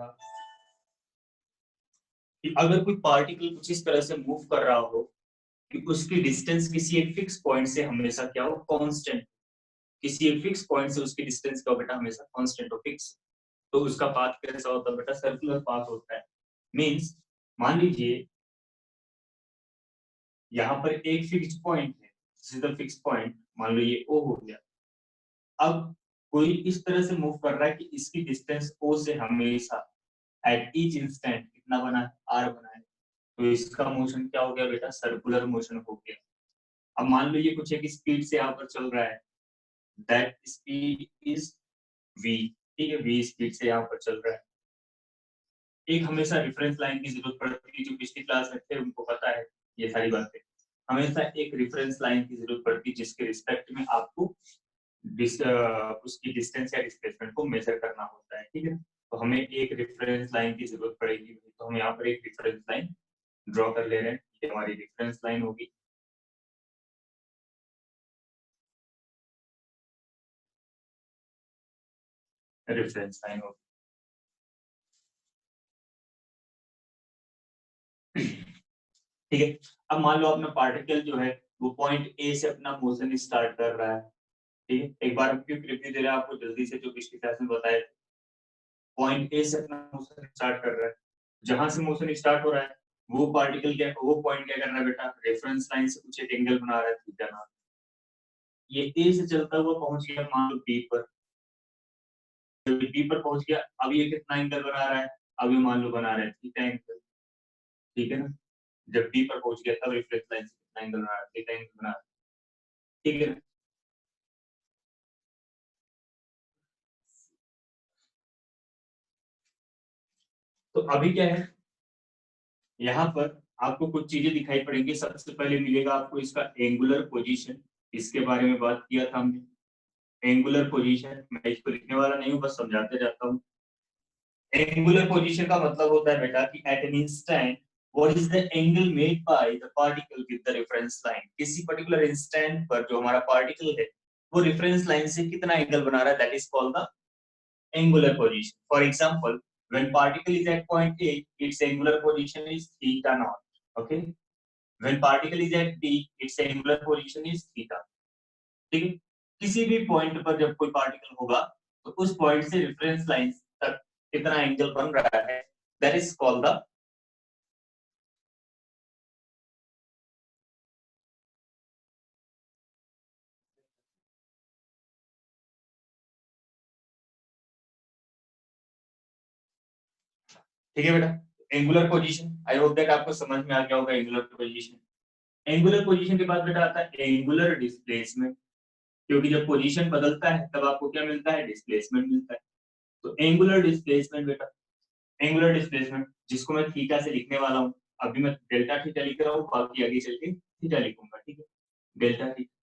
था कि अगर कोई पार्टिकल कुछ इस तरह से मूव कर रहा हो कि उसकी डिस्टेंस किसी एक फिक्स पॉइंट से हमेशा क्या हो, कांस्टेंट, किसी एक फिक्स पॉइंट से उसकी डिस्टेंस क्या हो बेटा, हमेशा कांस्टेंट हो, फिक्स। तो उसका पाथ कैसा होता है बेटा, सर्कुलर पाथ होता है। मींस मान लीजिए यहाँ पर एक फिक्स पॉइंट है, this is the fix point, मान लो ये ओ हो गया। अब कोई इस तरह से मूव कर रहा है कि इसकी डिस्टेंस ओ से हमेशा एट ईच इंस्टेंट कितना बना है, आर बना है। तो इसका मोशन क्या हो गया बेटा, सर्कुलर मोशन हो गया। अब मान लो ये कुछ एक स्पीड से यहाँ पर चल रहा है, दैट स्पीड इज v, ठीक है, v स्पीड से यहाँ पर चल रहा है। एक हमेशा रेफरेंस लाइन की जरूरत पड़ती है, जो पिछली क्लास में थे उनको पता है ये सारी बातें। हमेशा एक रेफरेंस लाइन की जरूरत पड़ती है जिसके रिस्पेक्ट में आपको उसकी डिस्टेंस या डिस्प्लेसमेंट को मेजर करना होता है, ठीक है। तो हमें एक रेफरेंस लाइन की जरूरत पड़ेगी, तो हम यहाँ पर एक रेफरेंस लाइन ड्रॉ कर ले रहे हैं। ये हमारी रेफरेंस लाइन होगी। रेफरेंस लाइन होगी, ठीक है। अब मान लो अपना पार्टिकल जो है वो पॉइंट ए से अपना मोशन स्टार्ट कर रहा है, ठीक है। एक बार हम क्यों रिव्यू दे रहे हैं आपको जल्दी से, जो पिछली क्लास में बताया, पॉइंट ए से अपना मोशन स्टार्ट कर रहा है। जहां से मोशन स्टार्ट हो रहा है वो पार्टिकल क्या, वो पॉइंट क्या कर रहा है बेटा, रेफरेंस लाइन से कुछ एक एंगल बना रहा है थीटा नाम। ये ए से चलता हुआ पहुंच गया मान लो बी पर, जब बी पर पहुंच गया अब ये कितना एंगल बना रहा है, अब ये मान लो बना रहा है थीटा एंगल, ठीक है ना। जब बी पर पहुंच गया तब रेफरेंस लाइन से कितना एंगल बना रहा है, थीटा एंगल बना रहा है, ठीक है ना। तो अभी क्या है, यहाँ पर आपको कुछ चीजें दिखाई पड़ेंगी। सबसे पहले मिलेगा आपको इसका एंगुलर पोजीशन, इसके बारे में बात किया था हमने। एंगुलर पोजीशन, मैं इसको लिखने वाला नहीं हूँ, बस समझाते जाता हूँ। एंगुलर पोजीशन का मतलब होता है बेटा कि at an instant what is the angle made by the particle with the reference line. किसी पर्टिकुलर इंस्टेंट पर जो हमारा पार्टिकल है वो रेफरेंस लाइन से कितना एंगल बना रहा है, that is called the angular position. For example, when particle is at point A, its angular position is theta naught. Okay. When particle is at B, its angular position is theta. ठीक है। किसी भी point पर जब कोई particle होगा तो उस पॉइंट से रेफरेंस लाइन तक कितना एंगल बन रहा है, दैट इज कॉल्ड द, ठीक है बेटा, angular position. I hope that आपको समझ में आ गया होगा एंगुलर पोजीशन। एंगुलर पोजीशन के बाद बेटा आता है एंगुलर डिस्प्लेसमेंट, क्योंकि जब पोजीशन बदलता है तब आपको क्या मिलता है, डिस्प्लेसमेंट मिलता है। तो एंगुलर डिस्प्लेसमेंट बेटा, एंगुलर डिस्प्लेसमेंट जिसको मैं थीटा से लिखने वाला हूँ, अभी मैं डेल्टा थीटा लिख रहा हूँ, बाकी आगे चल के थीटा लिखूंगा, ठीक है, डेल्टा थीटा।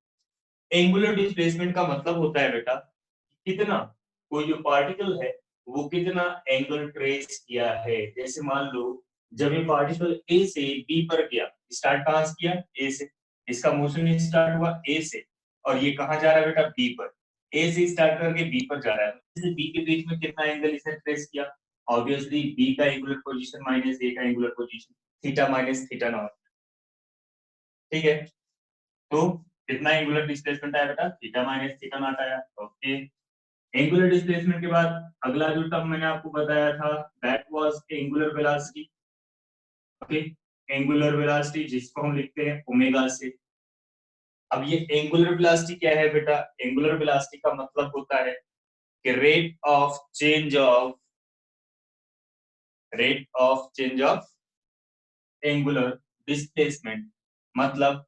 एंगुलर डिस्प्लेसमेंट का मतलब होता है बेटा कितना कोई जो पार्टिकल है वो कितना एंगल ट्रेस किया है। जैसे मान लो जब ये पार्टिकल ए से बी पर गया, स्टार्ट कहां से किया, ए से, इसका मोशन स्टार्ट हुआ ए से, और ये कहां जा रहा है बेटा, बी पर। ए से स्टार्ट करके बी पर जा रहा है, जैसे बी के बीच में कितना एंगल इसने ट्रेस किया, ऑब्वियसली बी का एंगुलर पोजीशन माइनस ए का angular position, theta minus theta naught, ठीक है। तो कितना एंगुलर डिस्प्लेसमेंट आया बेटा, थीटा माइनस थीटा नॉट आया, ओके। एंगुलर डिस्प्लेसमेंट के बाद अगला जो टर्म मैंने आपको बताया था that was angular velocity, okay. Angular velocity जिसको हम लिखते हैं ओमेगा से। अब ये एंगुलर वेलोसिटी क्या है बेटा, एंगुलर वेलोसिटी का मतलब होता है कि rate of change of angular displacement, मतलब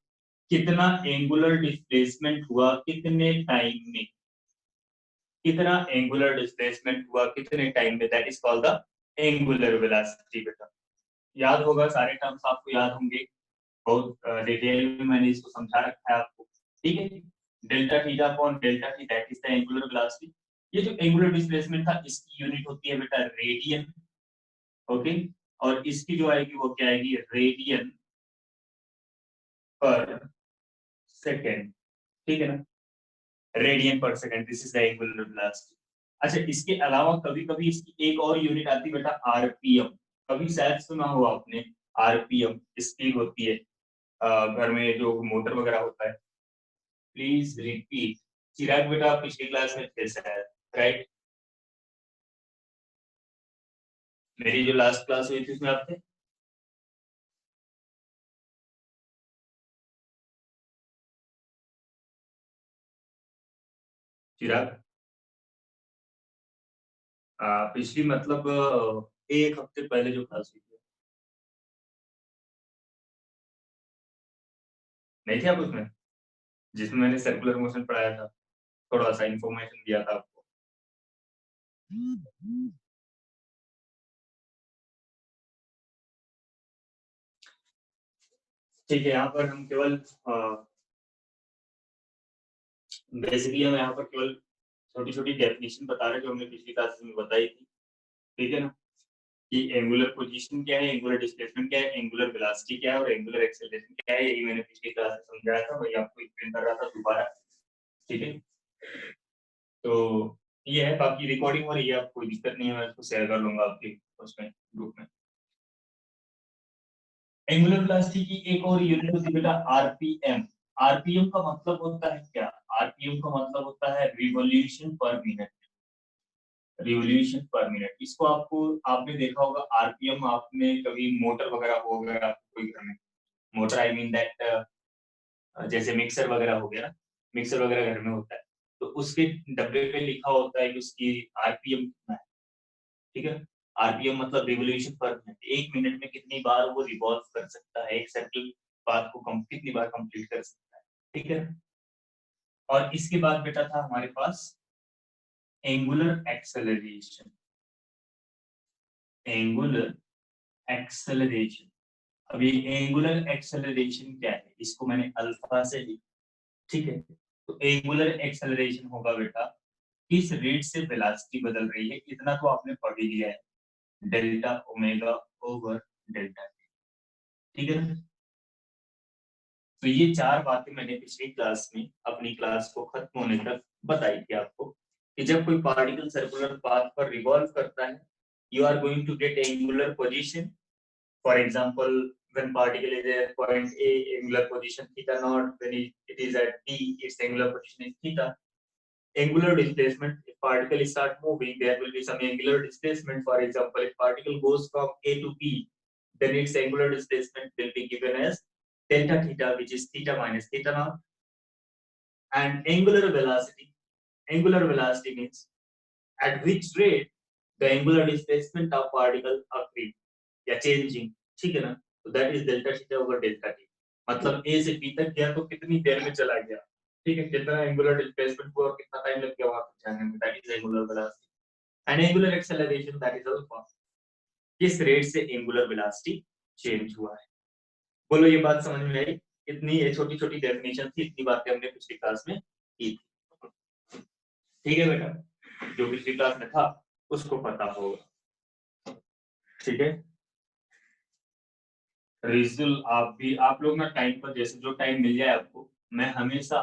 कितना एंगुलर डिस्प्लेसमेंट हुआ कितने टाइम में, कितना एंगुलर डिस्प्लेसमेंट हुआ कितने टाइम में, that is called the angular velocity बेटा। याद होगा, सारे टर्म्स आपको याद होंगे, बहुत डिटेल में मैंने इसको समझा रखा है आपको, ठीक है। Delta theta upon delta T that is the angular velocity. ये जो एंगुलर डिस्प्लेसमेंट था इसकी यूनिट होती है बेटा रेडियन, ओके। और इसकी जो आएगी वो क्या आएगी, रेडियन पर सेकेंड, ठीक है ना, रेडियन पर second, this is the angular velocity. अच्छा, इसके अलावा कभी कभी इसकी एक और यूनिट आती है बेटा, आरपीएम। कभी शायद सुना हो आपने, आरपीएम स्पीड होती है घर में जो मोटर वगैरह होता है। Please repeat. चिराग बेटा आप पिछली क्लास में थे शायद, राइट? मेरी जो लास्ट क्लास हुई थी उसमें आप थे? चिराग, पिछली मतलब एक हफ्ते पहले जो क्लास हुई थी, नहीं थे आप उसमें? जिसमें मैंने सर्कुलर मोशन पढ़ाया था, थोड़ा सा इंफॉर्मेशन दिया था आपको। ठीक है, यहाँ पर हम केवल बेसिकली हम यहाँ पर केवल छोटी छोटी डेफिनेशन बता रहे हैं जो हमने पिछली क्लास में बताई थी, ठीक है ना? कि एंगुलर पोजीशन क्या है, एंगुलर डिस्प्लेसमेंट क्या है, एंगुलर वेलोसिटी क्या है और एंगुलर एक्सेलरेशन क्या है, यही मैंने पिछली क्लास में समझाया था, वही आपको एक्सप्लेन कर रहा था दोबारा, ठीक है? तो ये है, बाकी रिकॉर्डिंग हो रही है, आप कोई दिक्कत नहीं है, मैं इसको शेयर कर लूंगा आपके उसमें ग्रुप में। एंगुलर वेलोसिटी की एक और यूनिट होती है बेटा, आरपीएम। आरपीएम का मतलब होता है क्या? आरपीएम का मतलब होता है रिवॉल्यूशन पर मिनट। रिवॉल्यूशन पर मिनट, इसको आपको, आपने देखा होगा आरपीएम, आपने कभी मोटर वगैरह हो गया कोई घर में, मोटर आई मीन दैट, जैसे मिक्सर वगैरह हो गया ना, मिक्सर वगैरह घर में होता है, तो उसके डब्बे पे लिखा होता है कि उसकी आरपीएम कितना है, ठीक है? आरपीएम मतलब रिवॉल्यूशन पर मिनट, एक मिनट में कितनी बार वो रिवॉल्व कर सकता है, एक सर्कल पाथ को कितनी बार कंप्लीट कर सकता है, ठीक है? और इसके बाद बेटा था हमारे पास एंगुलर एक्सेलरेशन। एंगुलर एक्सेलरेशन, अभी एंगुलर एक्सेलरेशन क्या है, इसको मैंने अल्फा से लिखा, ठीक है? तो एंगुलर एक्सेलरेशन होगा बेटा, किस रेट से वेलोसिटी बदल रही है, इतना तो आपने पढ़ ही लिया है, डेल्टा ओमेगा ओवर डेल्टा, ठीक है? तो ये चार बातें मैंने पिछली क्लास में अपनी क्लास को खत्म होने तक बताई थी आपको, कि जब कोई पार्टिकल सर्कुलर पाथ पर रिवॉल्व करता है, you are going to get angular position. For example, when particle is at point A, angular position theta naught. When it is at B, its angular position is theta. Angular displacement, if particle start moving, there will be some angular displacement. For example, if particle goes from A to B, then its angular displacement will be given as delta theta, which is theta minus theta naught. And angular velocity means at which rate the angular displacement of particle occurs या changing, ठीक है ना? तो that is delta theta over delta T, मतलब ए से B तक गया तो कितनी देर में चला गया, ठीक है? कितना एंगुलर डिस्प्लेसमेंट हुआ और कितना टाइम लग गया वहां तक जाने में, that is angular velocity. And angular acceleration that is alpha, किस रेट से एंगुलर वेलोसिटी चेंज हुआ है। बोलो ये बात समझ में आई? इतनी ये छोटी छोटी डेफिनेशन थी, इतनी बातें हमने पिछली क्लास में की थी, ठीक है बेटा? जो पिछली क्लास में था उसको पता होगा, ठीक है? रिजुल, आप भी, आप लोग ना टाइम पर, जैसे जो टाइम मिल जाए आपको, मैं हमेशा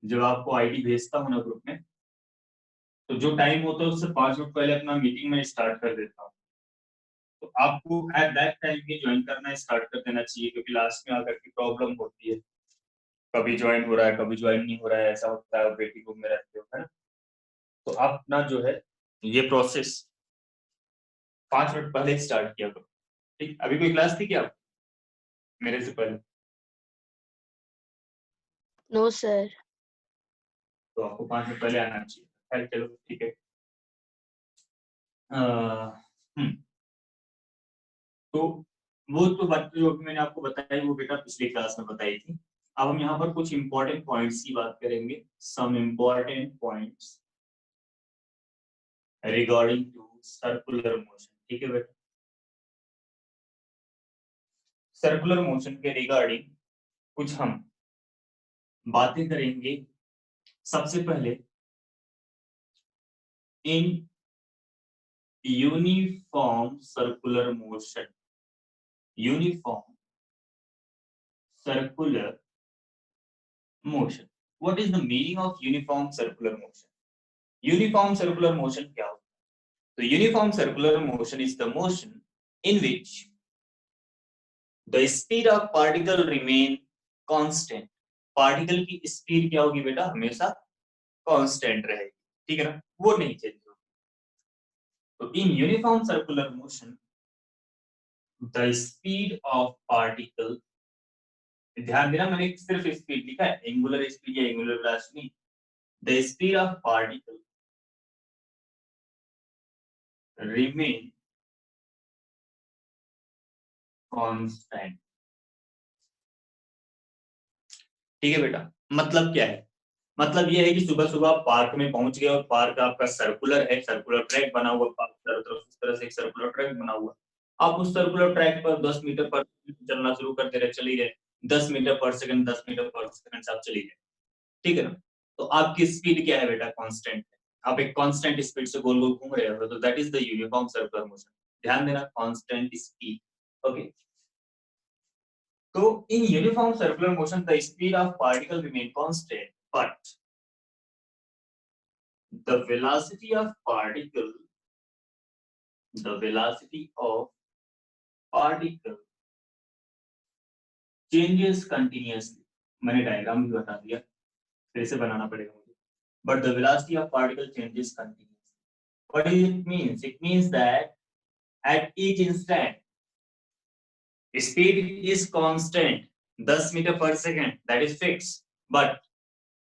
जब आपको आईडी भेजता हूँ ना ग्रुप में, तो जो टाइम होता है उससे 5 मिनट पहले अपना मीटिंग में स्टार्ट कर देता हूँ। तो आपको एट दैट टाइम भी ज्वाइन करना स्टार्ट कर देना चाहिए, क्योंकि लास्ट में आकर के प्रॉब्लम होती है, कभी ज्वाइन हो रहा है कभी ज्वाइन नहीं हो रहा है, ऐसा होता है, वेटिंग रूम में रहते हो, है ना? तो आप ना जो है ये प्रोसेस 5 मिनट पहले स्टार्ट किया करो, ठीक? अभी कोई क्लास थी क्या मेरे से पहले? No sir. तो आपको 5 मिनट पहले आना चाहिए, खैर चलो ठीक है। तो वो तो बात जो अभी मैंने आपको बताई वो बेटा पिछली क्लास में बताई थी। अब हम यहाँ पर कुछ इंपॉर्टेंट पॉइंट्स की बात करेंगे, some important points regarding to circular motion, ठीक है बेटा? सर्कुलर मोशन के रिगार्डिंग कुछ हम बातें करेंगे। सबसे पहले, in uniform circular motion, uniform circular motion. What is the meaning of uniform circular motion? Uniform circular motion क्या होता है? तो uniform circular motion is the motion in which the speed of particle remain constant. Particle की speed क्या होगी बेटा? हमेशा constant रहेगी, ठीक है ना, वो नहीं चेंज होगी। तो in uniform circular motion the speed of particle, ध्यान देना मैंने सिर्फ स्पीड लिखा है, एंगुलर स्पीड या एंगुलर वेलोसिटी नहीं। The speed of particle remain constant, ठीक है बेटा। मतलब क्या है? मतलब ये है कि सुबह सुबह आप पार्क में पहुंच गए और पार्क आपका सर्कुलर है, सर्कुलर ट्रैक बना हुआ, चारों तरफ इस तरह से एक सर्कुलर ट्रैक बना हुआ। आप उस सर्कुलर ट्रैक पर 10 मीटर पर चलना शुरू करते रहे, चली गए 10 मीटर पर सेकंड, 10 मीटर पर सेकंड से आप चली गए, ठीक है ना। तो आपकी स्पीड क्या है बेटा? कांस्टेंट है। आप एक कांस्टेंट स्पीड से गोल गोल घूम रहे हो, तो that is the uniform circular motion. ध्यान देना, कांस्टेंट स्पीड, ओके। तो in uniform circular motion the speed of particle remain constant, but the velocity of particle changes continuously। मैंने डायग्राम भी बता दिया, फिर से बनाना पड़ेगा मुझे। but the velocity of particle changes continuously। what does it means? It means that at each instant speed is constant 10 metre पर second, that is fixed, but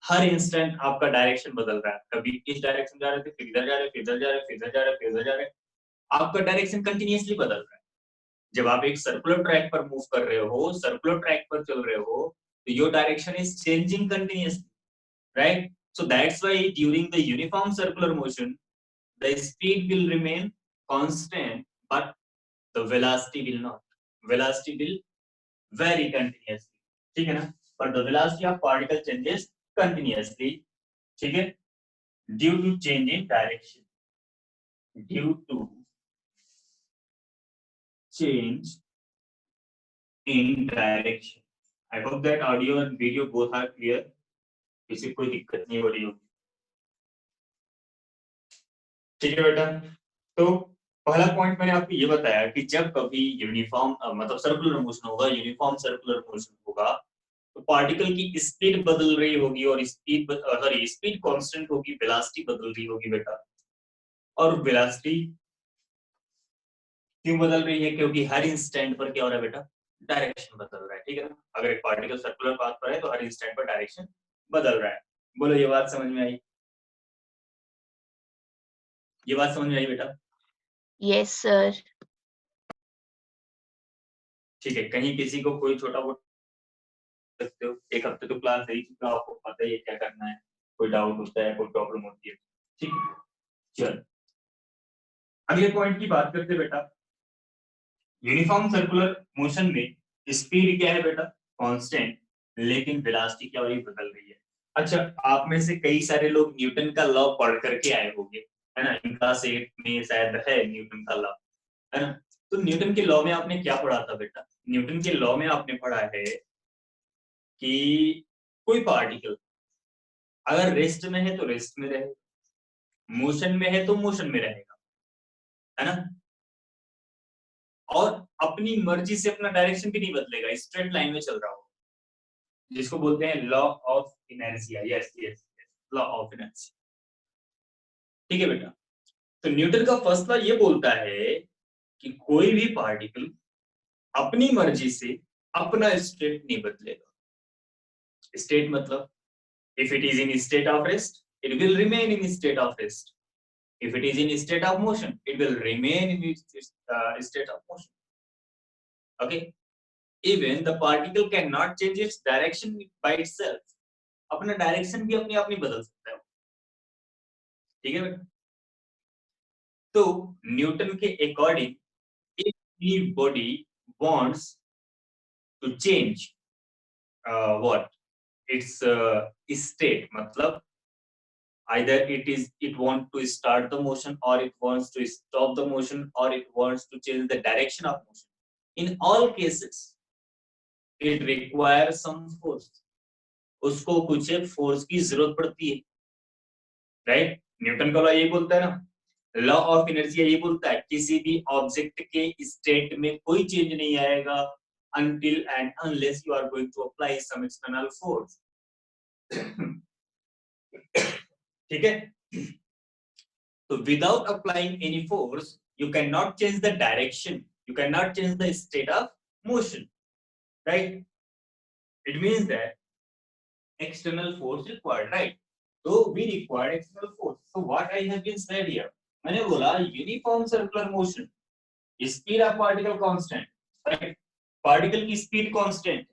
her instant आपका डायरेक्शन बदल रहा है। कभी इस डायरेक्शन जा रहे थे, फिर इधर जा रहे, फिर इधर जा रहे, फिर इधर जा रहे, फिर इधर जा रहे, आपका डायरेक्शन कंटिन्यूअसली बदल रहा है। जब आप एक सर्कुलर ट्रैक पर मूव कर रहे हो, सर्कुलर ट्रैक पर चल रहे हो, तो your direction is changing continuously, right? So that's why during the uniform circular motion the speed will remain constant but the velocity will not. Velocity will very continuously, ठीक है ना, but the velocity of particle changes continuously, ठीक है, due to change in direction, due to change in direction। I hope that audio and video both are clear, किसी कोई दिक्कत नहीं हो रही होगी, ठीक है बेटा। तो पहला पॉइंट मैंने आपको ये बताया कि जब कभी यूनिफॉर्म मतलब सर्कुलर मोशन होगा, यूनिफॉर्म सर्कुलर मोशन होगा, तो पार्टिकल की स्पीड बदल रही होगी और स्पीड कांस्टेंट होगी, वेलोसिटी बदल रही होगी बेटा। और वेलोसिटी क्यों बदल रही है? क्योंकि हर इंस्टेंट पर क्या हो रहा है बेटा? डायरेक्शन बदल रहा है, ठीक है ना। अगर एक पार्टिकल सर्कुलर पाथ पर है तो हर इंस्टेंट पर डायरेक्शन बदल रहा है। बोलो, ये बात समझ में आई? ये बात समझ में आई बेटा? Yes sir. ठीक है, कहीं किसी को कोई छोटा मोटा सकते हो, एक हफ्ते तो क्लास है ही, तो आपको पता ही है क्या करना है, कोई डाउट होता है, कोई प्रॉब्लम होती है, ठीक है। चल अगले पॉइंट की बात करते बेटा। यूनिफॉर्म सर्कुलर मोशन में स्पीड क्या है बेटा? कांस्टेंट, लेकिन वेलोसिटी क्या हो रही है? बदल रही है। अच्छा, आप में से कई सारे लोग न्यूटन का लॉ पढ़ करके आए होंगे, है ना, इनका सेट में शायद है न्यूटन का लॉ, है ना। तो न्यूटन के लॉ में आपने क्या पढ़ा था बेटा? न्यूटन के लॉ में आपने पढ़ा है कि कोई पार्टिकल अगर रेस्ट में है तो रेस्ट में रहेगा, मोशन में है तो मोशन में रहेगा, है ना, और अपनी मर्जी से अपना डायरेक्शन भी नहीं बदलेगा, स्ट्रेट लाइन में चल रहा होगा, जिसको बोलते हैं law of inertia. Yes yes, law of inertia, ठीक है बेटा। तो न्यूटन का फर्स्ट लॉ ये बोलता है कि कोई भी पार्टिकल अपनी मर्जी से अपना स्टेट नहीं बदलेगा। स्टेट मतलब if it is in state of rest it will remain in state of rest, if it is in state of motion it will remain in its state of motion, okay। even the particle cannot change its direction by itself, अपना direction भी अपने आप नहीं बदल सकता है, ठीक है बेटा। तो न्यूटन के according if any body wants to change what its state, मतलब either it wants to start the motion or it wants to stop the motion or it wants to change the direction of motion, in all cases it requires some force, उसको कुछ एक force की जरूरत पड़ती है, right. Newton का law यही बोलता है ना, लॉ ऑफ इनर्जी यही बोलता है, किसी भी ऑब्जेक्ट के स्टेट में कोई चेंज नहीं आएगा until and unless you are going to apply some external force. ठीक है, तो without applying any force you cannot change the direction, you cannot change the state of motion, right? It means that external force required, right? So we require external force. So what I have been said here, मैंने बोला uniform circular motion, speed of particle constant, right? Particle की speed constant,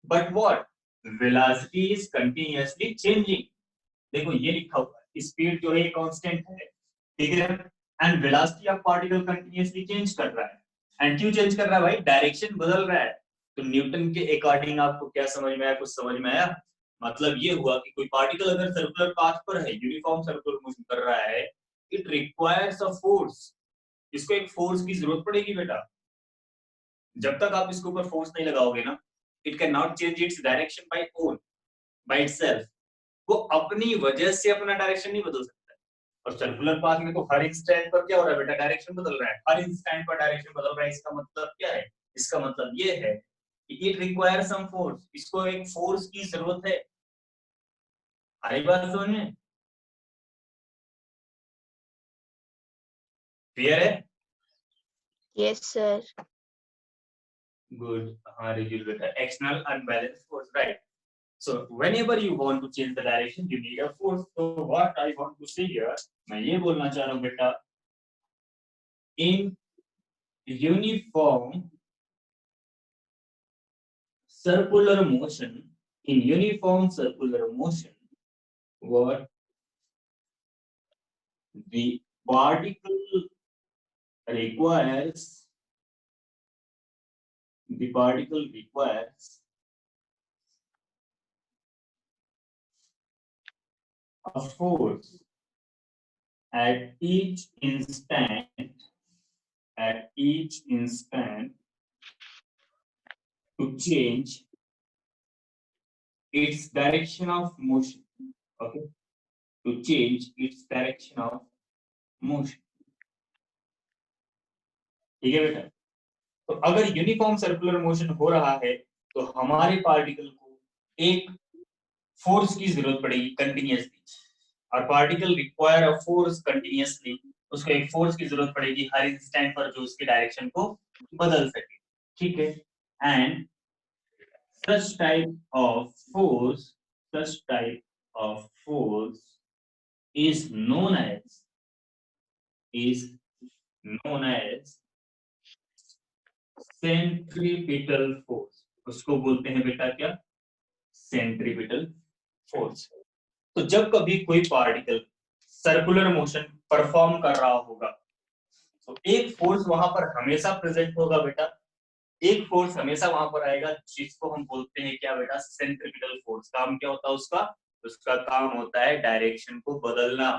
but what? Velocity is continuously changing. देखो ये लिखा हुआ है, speed जो है कांस्टेंट है, ठीक है, and velocity of particle continuously change कर रहा है। एंड क्यों चेंज कर रहा है भाई? डायरेक्शन बदल रहा है। तो न्यूटन के अकॉर्डिंग आपको क्या समझ में आया? कुछ समझ में आया? मतलब ये हुआ कि कोई पार्टिकल अगर सर्कुलर पाथ पर है, यूनिफॉर्म सर्कुलर मोशन कर रहा है, इट रिक्वायर्स अ फोर्स, इसको एक फोर्स की जरूरत पड़ेगी बेटा। जब तक आप इसके ऊपर फोर्स नहीं लगाओगे ना, it can not change its direction by own, by itself. वो अपनी वजह से अपना डायरेक्शन नहीं बदल सकता। और सर्कुलर पाथ में तो हर इंस्टेंट पर क्या हो रहा है बेटा? डायरेक्शन बदल रहा है, हर इंस्टेंट पर डायरेक्शन बदल रहा है। इसका मतलब क्या है? इसका मतलब ये है कि इट रिक्वायर सम फोर्स, इसको एक फोर्स की जरूरत है। हरी बात समझ में क्लियर है? Yes, sir. गुड। हाँ रिजुल बेटा, external unbalance force, right? So whenever you want to change the direction, you need a force. So what I want to say here, मैं ये बोलना चाह रहा हूँ बेटा, in uniform circular motion, in uniform circular motion, what the particle requires, the particle requires a force at each instant, at each instant to change its direction of motion, okay, to change its direction of motion. ठीक है बेटा? तो अगर uniform circular motion हो रहा है तो हमारे पार्टिकल को एक फोर्स की जरूरत पड़ेगी कंटिन्यूअसली, और particle require a force continuously, उसको एक फोर्स की जरूरत पड़ेगी हर इंस्टेंट पर जो उसके डायरेक्शन को बदल सके, ठीक है? And such type of force, such type of force is known as, is known as centripetal force. उसको बोलते हैं बेटा क्या? Centripetal force. तो जब कभी कोई पार्टिकल सर्कुलर मोशन परफॉर्म कर रहा होगा तो एक फोर्स वहां पर हमेशा प्रेजेंट होगा बेटा, एक फोर्स हमेशा वहां पर आएगा जिसको हम बोलते हैं क्या बेटा? Centripetal force. काम क्या होता है उसका? उसका काम होता है डायरेक्शन को बदलना,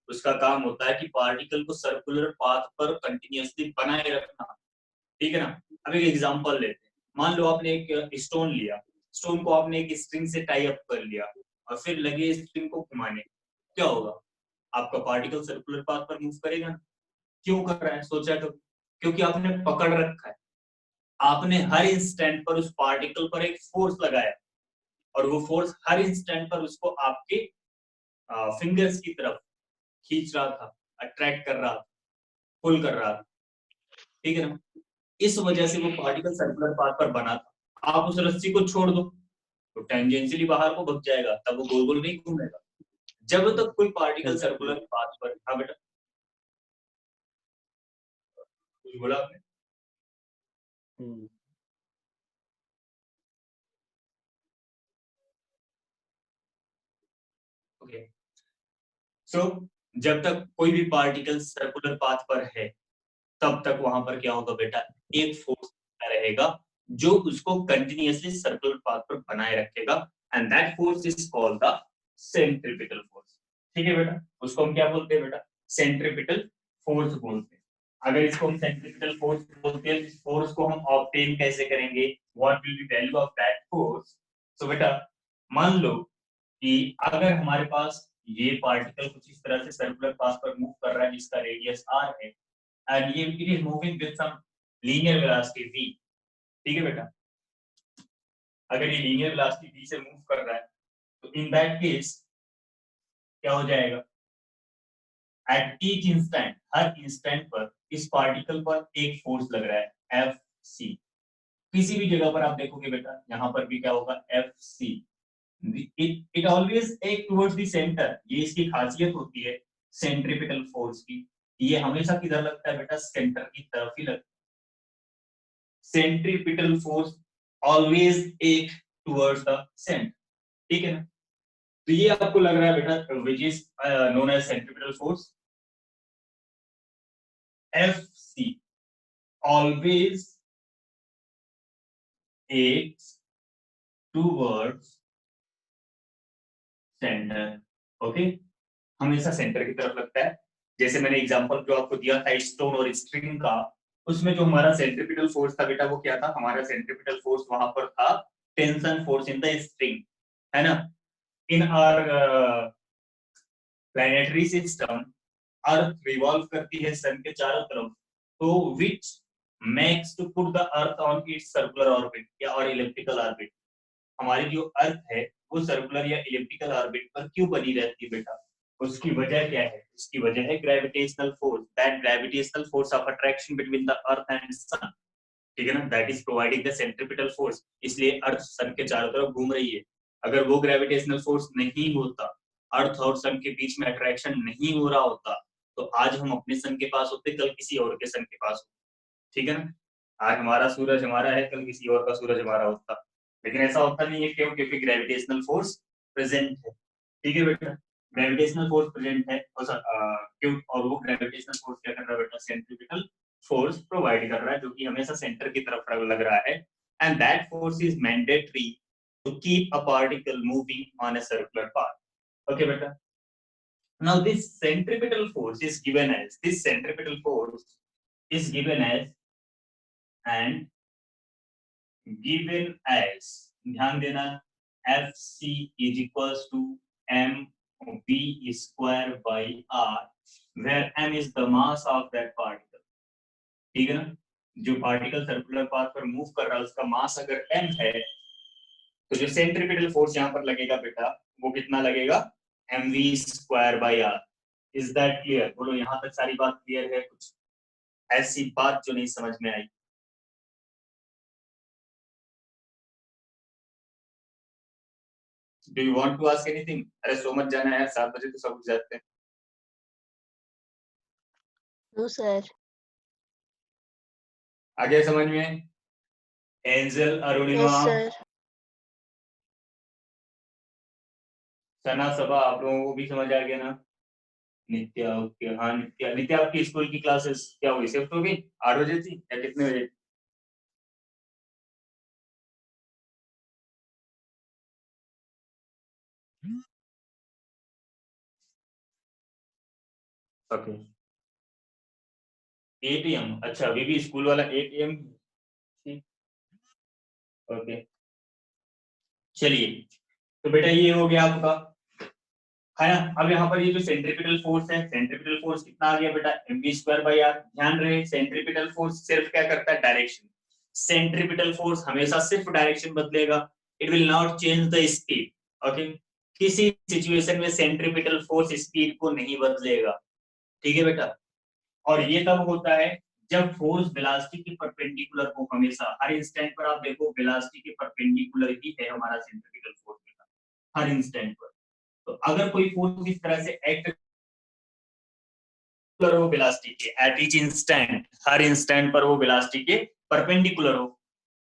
उसका काम होता है कि पार्टिकल को सर्कुलर पाथ पर कंटिन्यूअसली बनाए रखना, ठीक है ना? अब एक एग्जांपल लेते हैं। मान लो आपने एक स्टोन लिया, स्टोन को आपने एक स्ट्रिंग से टाई अप कर लिया और फिर लगे स्ट्रिंग को घुमाने, क्या होगा? आपका पार्टिकल सर्कुलर पाथ पर मूव करेगा ना? क्यों कर रहा है सोचा तो? क्योंकि आपने पकड़ रखा है, आपने हर इंस्टेंट पर उस पार्टिकल पर एक फोर्स लगाया और वो फोर्स हर इंस्टेंट पर उसको आपके फिंगर्स की तरफ खींच रहा था, अट्रैक्ट कर रहा था, पुल कर रहा था, ठीक है ना? इस वजह से वो पार्टिकल सर्कुलर पाथ पर बना था। आप उस रस्सी को छोड़ दो तो टेंजेंशियली बाहर को भग जाएगा, तब वो गोल गोल नहीं घूमेगा। जब तक कोई पार्टिकल सर्कुलर पाथ पर, हाँ बेटा कुछ बोला आपने? ओके, सो जब तक कोई भी पार्टिकल सर्कुलर पाथ पर है तब तक वहां पर क्या होगा बेटा? एक फोर्स रहेगा जो उसको कंटिन्यूअसली सर्कुलर पाथ पर बनाए रखेगा, and that force is called the centripetal force. ठीक है बेटा? उसको हम क्या बोलते हैं बेटा? सेंट्रीपिटल फोर्स बोलते हैं। अगर इसको हम सेंट्रीपिटल फोर्स बोलते हैं, इस फोर्स को हम ऑब्टेन कैसे करेंगे? What will be value of that force? So बेटा मान लो कि अगर हमारे पास ये पार्टिकल कुछ इस तरह से सर्कुलर पाथ पर मूव कर रहा है जिसका रेडियस r है एंड ये it is moving with some linear velocity v। ठीक है बेटा, अगर ये लीनियर वेलोसिटी v से मूव कर रहा है तो इन दैट केस क्या हो जाएगा, at each instant, her instant पर इस पार्टिकल पर एक फोर्स लग रहा है एफ सी। किसी भी जगह पर आप देखोगे बेटा यहाँ पर भी क्या होगा, एफ सी। इट ऑलवेज एक टुवर्ड्स द सेंटर, ये इसकी खासियत होती है सेंट्रीपिटल फोर्स की, ये हमेशा किधर लगता है बेटा, सेंटर की तरफ ही लगता है। सेंट्रीपिटल फोर्स ऑलवेज एक टुवर्ड्स द सेंटर, ठीक है ना। तो ये आपको लग रहा है बेटा which is known as centripetal force FC, always acts towards center। Okay, हमेशा सेंटर की तरफ लगता है। जैसे मैंने एग्जांपल जो आपको दिया था स्टोन और स्ट्रिंग का, उसमें जो हमारा सेंट्रीपिटल फोर्स था बेटा वो क्या था, हमारा सेंट्रीपिटल फोर्स वहां पर था tension force in the string, है ना। In our planetary system earth revolve करती है सन के चारों तरफ, तो which makes to put the earth on its circular orbit या और इलिप्टिकल ऑर्बिट। हमारी जो अर्थ है वो सर्कुलर या इलिप्टिकल ऑर्बिट पर क्यों बनी रहती है बेटा, उसकी वजह क्या है, उसकी वजह है gravitational force, that gravitational force of attraction between the earth and sun, ठीक है ना, that is providing the centripetal force. इसलिए अर्थ सन के चारों तरफ घूम रही है। अगर वो ग्रेविटेशनल फोर्स नहीं होता, अर्थ और सन के बीच में अट्रैक्शन नहीं हो रहा होता, तो आज हम अपने सन के पास होते, कल किसी और के सन के पास होते, ठीक है ना। आज हमारा सूरज हमारा है, कल किसी और का सूरज हमारा होता, लेकिन ऐसा होता नहीं है। क्यों? क्योंकि ग्रेविटेशनल फोर्स प्रेजेंट है, ठीक है बेटा। ग्रेविटेशनल फोर्स प्रेजेंट है और क्यों, और वो ग्रेविटेशनल फोर्स क्या कर रहा है बेटा, सेंट्रीपिटल फोर्स प्रोवाइड कर रहा है, जो कि हमेशा सेंटर की तरफ लग रहा है। And that force is mandatory to keep a particle moving on a circular path. Okay बेटा, now this centripetal force is given as, this centripetal force is given as and given as, ध्यान देना, FC is equals to mv square by r, where m is the mass of that particle, ठीक है ना। जो particle circular path पर move कर रहा है उसका मास अगर m है, तो जो सेंट्रीपिटल फोर्स यहाँ पर लगेगा बेटा वो कितना लगेगा, mv square by r। Is that clear? बोलो यहाँ तक सारी बात क्लियर है? कुछ ऐसी बात जो नहीं समझ में आई? Do you want to ask anything? अरे सो मत जाना यार, 7 बजे तो सब उठ जाते हैं। No, sir. आ गया समझ में? Angel, Arunima, Yes, sir. सना, सबा, आप लोगों को भी समझ आ गया ना? नित्या, ओके, हाँ नित्या, नित्या आपकी स्कूल की क्लासेस क्या हुई, शिफ्ट हो गई? 8 बजे थी या कितने बजे? ओके, 8 AM, अच्छा अभी भी स्कूल वाला 8 AM। ओके, चलिए, तो बेटा ये हो गया आपका, है ना। अब यहाँ पर ये जो सेंट्रीपिटल फोर्स है, सेंट्रीपिटल फोर्स कितना आ गया बेटा, mv स्क्वायर बाई r। ध्यान रहे सेंट्रीपिटल फोर्स सिर्फ क्या करता है, डायरेक्शन। सेंट्रीपिटल फोर्स हमेशा सिर्फ डायरेक्शन बदलेगा, it will not change the speed. Okay, किसी सिचुएशन में सेंट्रीपिटल फोर्स स्पीड को नहीं बदलेगा, ठीक है बेटा। और ये तब होता है जब फोर्स वेलोसिटी के परपेंडिकुलर हो, हमेशा हर इंस्टेंट पर आप देखो वेलोसिटी के परपेंडिकुलर ही है हमारा सेंट्रीपिटल फोर्स हर इंस्टेंट पर। तो अगर कोई फोर्स इस तरह से एक्ट हो वेलोसिटी के at each instant, her instant पर वो वेलोसिटी के परपेंडिकुलर हो,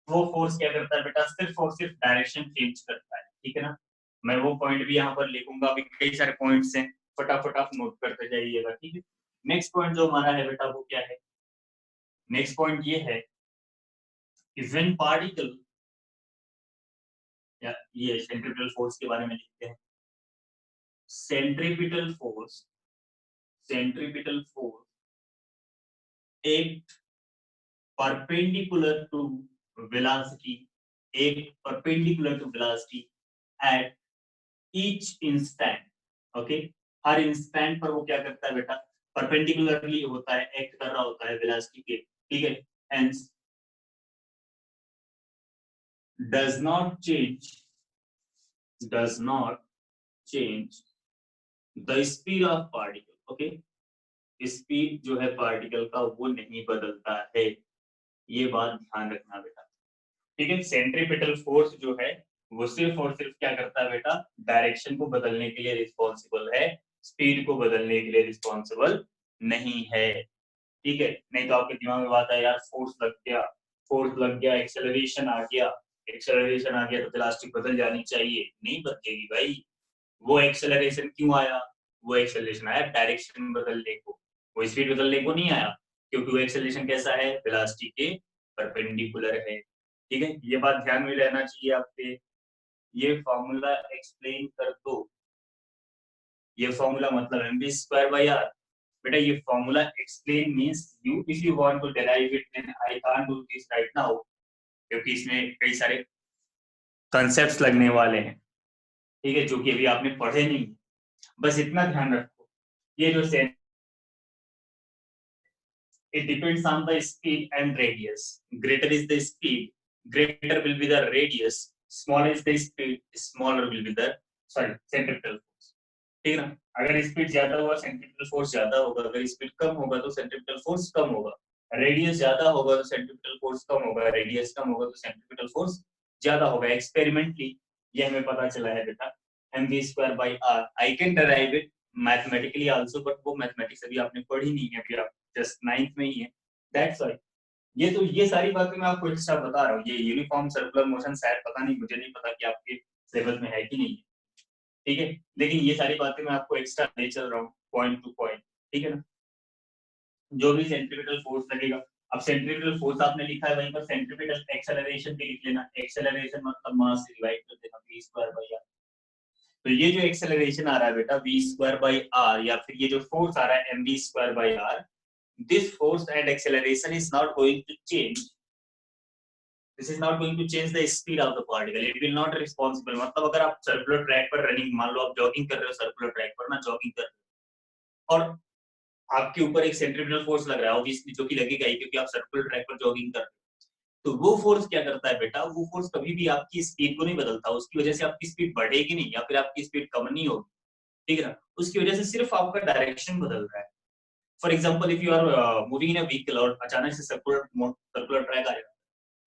वो फोर्स क्या करता है बेटा, सिर्फ और सिर्फ डायरेक्शन चेंज करता है, ठीक है ना। मैं वो पॉइंट भी यहाँ पर लिखूंगा, अभी कई सारे पॉइंट्स हैं, फटाफट आप नोट करते जाइएगा, ठीक है। नेक्स्ट पॉइंट जो हमारा है बेटा वो क्या है, नेक्स्ट पॉइंट ये है कि व्हेन पार्टिकल, या ये सेंट्रीपिटल फोर्स के बारे में लिखते हैं। सेंट्रीपिटल फोर्स, सेंट्रीपिटल फोर्स एक perpendicular to velocity, एक perpendicular to velocity at each instant, okay, her instant पर वो क्या करता है बेटा, परपेंडिकुलरली होता है, एक्ट कर रहा होता है वेलोसिटी के, ठीक है। Hence does not change the speed of particle. Okay, speed जो है पार्टिकल का वो नहीं बदलता है, ये बात ध्यान रखना बेटा, ठीक है। सेंट्रीपिटल फोर्स जो है वो सिर्फ और सिर्फ क्या करता है बेटा, डायरेक्शन को बदलने के लिए रिस्पॉन्सिबल है, स्पीड को बदलने के लिए रिस्पॉन्सिबल नहीं है, ठीक है। नहीं तो आपके दिमाग में बात है यार, फोर्स लग गया, एक्सेलरेशन आ गया तो वेलोसिटी बदल जानी चाहिए, नहीं बदलेगी भाई। वो एक्सेलरेशन क्यों आया, वो एक्सेलरेशन आया डायरेक्शन बदलने को, वो स्पीड बदलने को नहीं आया, क्योंकि वो एक्सेलरेशन कैसा है, वेलोसिटी के परपेंडिकुलर है, ठीक है। ये बात ध्यान में रहना चाहिए आपके। ये फॉर्मूला एक्सप्लेन कर दो, ये फॉर्मूला मतलब mv स्क्वायर बाई आर। बेटा ये formula explain means you if you want to derive it then I can't do this right now, क्योंकि इसमें कई सारे कॉन्सेप्ट्स लगने वाले हैं, ठीक है, जो कि अभी आपने पढ़े नहीं। बस इतना ध्यान रखो, ये जो it depends on the speed and radius. Greater is the speed, greater will be the radius. Smaller is the speed, smaller will be the centripetal force. ठीक है ना, अगर स्पीड ज्यादा होगा सेंट्रिपिटल फोर्स ज्यादा होगा, अगर स्पीड कम होगा तो सेंट्रिपिटल फोर्स कम होगा, रेडियस ज्यादा होगा तो सेंट्रिपिटल फोर्स कम होगा, रेडियस कम होगा तो सेंट्रिपिटल फोर्स ज्यादा होगा। एक्सपेरिमेंटली ये हमें पता चला है बेटा, mv square by R. I can derive it mathematically also, but वो मैथमेटिक्स अभी आपने पढ़ी नहीं है, अभी आप जस्ट 9th में ही है, दैट्स व्हाई। ये सारी बातें मैं आपको एक्स्ट्रा बता रहा हूँ। ये यूनिफॉर्म सर्कुलर मोशन शायद पता नहीं, मुझे नहीं पता कि आपके सिलेबस में है कि नहीं, ठीक है, लेकिन ये सारी बातें मैं आपको एक्स्ट्रा ले चल रहा हूँ पॉइंट टू पॉइंट, ठीक है ना। जो भी सेंट्रीपिटल फोर्स लगेगा, अब सेंट्रीपिटल फोर्स आपने लिखा है वहीं पर सेंट्रीपिटल एक्सेलरेशन भी लिख लेना, एक्सेलरेशन मतलब मास से डिवाइड कर देना v स्क्वायर बाई आर। तो ये जो एक्सेलरेशन आ रहा है बेटा v स्क्वायर बाई आर, या फिर ये जो फोर्स आ रहा है mv square by R, this force and acceleration is not going to change, this is not going to change the speed of the particle, it will not responsible। मतलब अगर आप circular track पर running, मान लो आप jogging कर रहे हो circular track पर ना, जॉगिंग कर रहे हो और आपके ऊपर एक सेंट्रीपिटल फोर्स लग रहा है ऑब्वियसली, जो कि लगेगा ही क्योंकि आप सर्कुलर ट्रैक पर जॉगिंग कर रहे हो। तो वो फोर्स क्या करता है बेटा, वो फोर्स कभी भी आपकी स्पीड को नहीं बदलता, उसकी वजह से आपकी स्पीड बढ़ेगी नहीं या फिर आपकी स्पीड कम नहीं होगी, ठीक है ना। उसकी वजह से सिर्फ आपका डायरेक्शन बदल रहा है। For example if you are moving in a vehicle और अचानक से सर्कुलर ट्रैक आ जाता है,